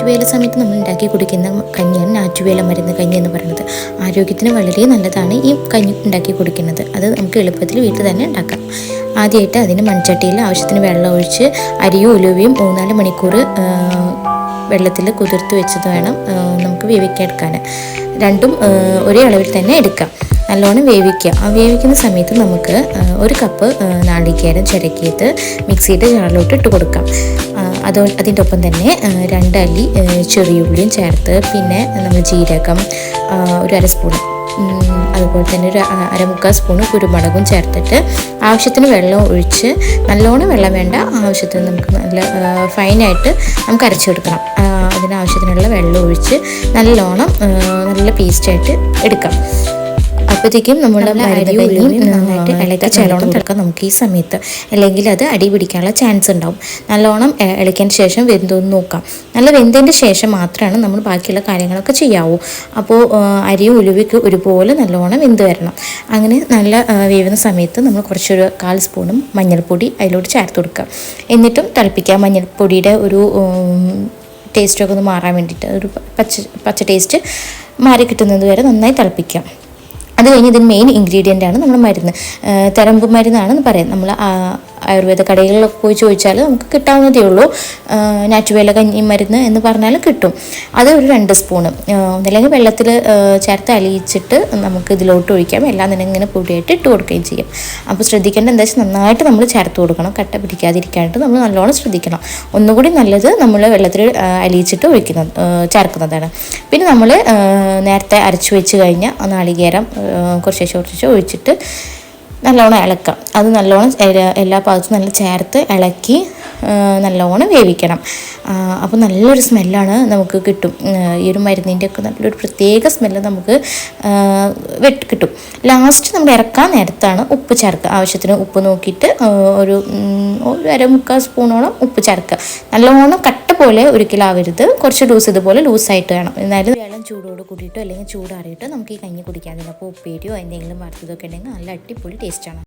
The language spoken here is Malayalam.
ഞാറ്റുവേല സമയത്ത് നമ്മൾ ഉണ്ടാക്കി കുടിക്കുന്ന കഞ്ഞിയാണ് ഞാറ്റുവേല മരുന്ന് കഞ്ഞി എന്ന് പറയുന്നത്. ആരോഗ്യത്തിന് വളരെ നല്ലതാണ് ഈ കഞ്ഞി ഉണ്ടാക്കി കുടിക്കുന്നത്. അത് നമുക്ക് എളുപ്പത്തിൽ വീട്ടിൽ തന്നെ ഉണ്ടാക്കാം. ആദ്യമായിട്ട് അതിന് മൺചട്ടിയിൽ ആവശ്യത്തിന് വെള്ളം ഒഴിച്ച് അരിയും ഉലുവയും 3-4 മണിക്കൂർ വെള്ളത്തിൽ കുതിർത്ത് വെച്ചത് വേണം നമുക്ക് വേവിക്കാൻ. രണ്ടും ഒരേ അളവിൽ തന്നെ എടുക്കാം. നല്ലോണം വേവിക്കുക. ആ വേവിക്കുന്ന സമയത്ത് നമുക്ക് 1 കപ്പ് നാളികേരം ചിരക്കിയത് മിക്സിയുടെ ജാറിലോട്ട് ഇട്ട് കൊടുക്കാം. അതിൻ്റെ ഒപ്പം തന്നെ 2 അല്ലി ചെറിയുള്ളിയും ചേർത്ത്, പിന്നെ നമ്മൾ ജീരകം 1/2 സ്പൂൺ, അതുപോലെ തന്നെ 1/4 സ്പൂൺ കുരുമുളകും ചേർത്തിട്ട് ആവശ്യത്തിന് വെള്ളം ഒഴിച്ച്, നല്ലോണം വെള്ളം വേണ്ട, ആവശ്യത്തിന് നമുക്ക് നല്ല ഫൈനായിട്ട് നമുക്ക് അരച്ചെടുക്കണം. അതിനാവശ്യത്തിനുള്ള വെള്ളം ഒഴിച്ച് നല്ലോണം നല്ല പേസ്റ്റായിട്ട് എടുക്കാം. അപ്പോഴത്തേക്കും നമ്മൾ നന്നായിട്ട് ഇളക്കി നല്ലോണം തിളക്കാം നമുക്ക് ഈ സമയത്ത്, അല്ലെങ്കിൽ അത് അടി പിടിക്കാനുള്ള ചാൻസ് ഉണ്ടാവും. നല്ലോണം ഇളക്കിയതിന് ശേഷം വെന്തോന്ന് നോക്കാം. നല്ല വെന്തതിൻ്റെ ശേഷം മാത്രമാണ് നമ്മൾ ബാക്കിയുള്ള കാര്യങ്ങളൊക്കെ ചെയ്യാവൂ. അപ്പോൾ അരിയും ഉലുവയ്ക്ക് ഒരുപോലെ നല്ലോണം വെന്ത് വരണം. അങ്ങനെ നല്ല വേവുന്ന സമയത്ത് നമ്മൾ കുറച്ചൊരു 1/4 സ്പൂണും മഞ്ഞൾപ്പൊടി അതിലോട്ട് ചേർത്ത് കൊടുക്കുക. എന്നിട്ടും തിളപ്പിക്കുക. മഞ്ഞൾപ്പൊടിയുടെ ഒരു ടേസ്റ്റൊക്കെ ഒന്ന് മാറാൻ വേണ്ടിയിട്ട്, ഒരു പച്ച ടേസ്റ്റ് മാറി കിട്ടുന്നത് വരെ നന്നായി തിളപ്പിക്കാം. അത് കഴിഞ്ഞ് ഇതിന് മെയിൻ ഇൻഗ്രീഡിയൻ്റാണ് നമ്മുടെ മരുന്ന്. തെരമ്പ് മരുന്നാണെന്ന് പറയാം. നമ്മൾ ആയുർവേദ കടകളിലൊക്കെ പോയി ചോദിച്ചാൽ നമുക്ക് കിട്ടാവുന്നതേ ഉള്ളൂ. ഞാറ്റുവേല കഞ്ഞി മരുന്ന് എന്ന് പറഞ്ഞാൽ കിട്ടും. അത് ഒരു 2 സ്പൂണ് ഒന്നല്ലെങ്കിൽ വെള്ളത്തിൽ ചേർത്ത് അലിയിച്ചിട്ട് നമുക്ക് ഇതിലോട്ട് ഒഴിക്കാം. എല്ലാം തന്നെ ഇങ്ങനെ പൊടിയായിട്ട് ഇട്ട് കൊടുക്കുകയും ചെയ്യും. അപ്പോൾ ശ്രദ്ധിക്കേണ്ട എന്താ വെച്ചാൽ നന്നായിട്ട് നമ്മൾ ചേർത്ത് കൊടുക്കണം. കട്ട പിടിക്കാതിരിക്കാനായിട്ട് നമ്മൾ നല്ലോണം ശ്രദ്ധിക്കണം. ഒന്നുകൂടി നല്ലത് നമ്മൾ വെള്ളത്തിൽ അലിയിച്ചിട്ട് ചേർക്കുന്നതാണ്. പിന്നെ നമ്മൾ നേരത്തെ അരച്ചു വെച്ച് കഴിഞ്ഞ നാളികേരം കുറച്ച് ഒഴിച്ചിട്ട് നല്ലോണം ഇളക്കാം. അത് നല്ലോണം എല്ലാ ഭാഗത്തും നല്ല ചേർത്ത് ഇളക്കി നല്ലോണം വേവിക്കണം. അപ്പോൾ നല്ലൊരു സ്മെല്ലാണ് നമുക്ക് കിട്ടും. ഈ ഒരു മരുന്നിൻ്റെ ഒക്കെ നല്ലൊരു പ്രത്യേക സ്മെല്ല് നമുക്ക് കിട്ടും. ലാസ്റ്റ് നമ്മൾ ഇറക്കാൻ നേരത്താണ് ഉപ്പ് ചേർക്കുക. ആവശ്യത്തിന് ഉപ്പ് നോക്കിയിട്ട് ഒരു 1/4 സ്പൂണോളം ഉപ്പ് ചേർക്കുക. നല്ലോണം കട്ട പോലെ ഒരിക്കലാവരുത്, കുറച്ച് ഇതുപോലെ ലൂസായിട്ട് വേണം. എന്നാലും വെള്ളം ചൂടോട് കൂടിയിട്ടോ അല്ലെങ്കിൽ ചൂടാറിയിട്ടോ നമുക്ക് ഈ കഞ്ഞി കുടിക്കാൻ. അപ്പോൾ ഉപ്പേരിയോ എന്തെങ്കിലും വറുത്തതൊക്കെ ഉണ്ടെങ്കിൽ നല്ല അടിപൊളി ടേസ്റ്റാണ്.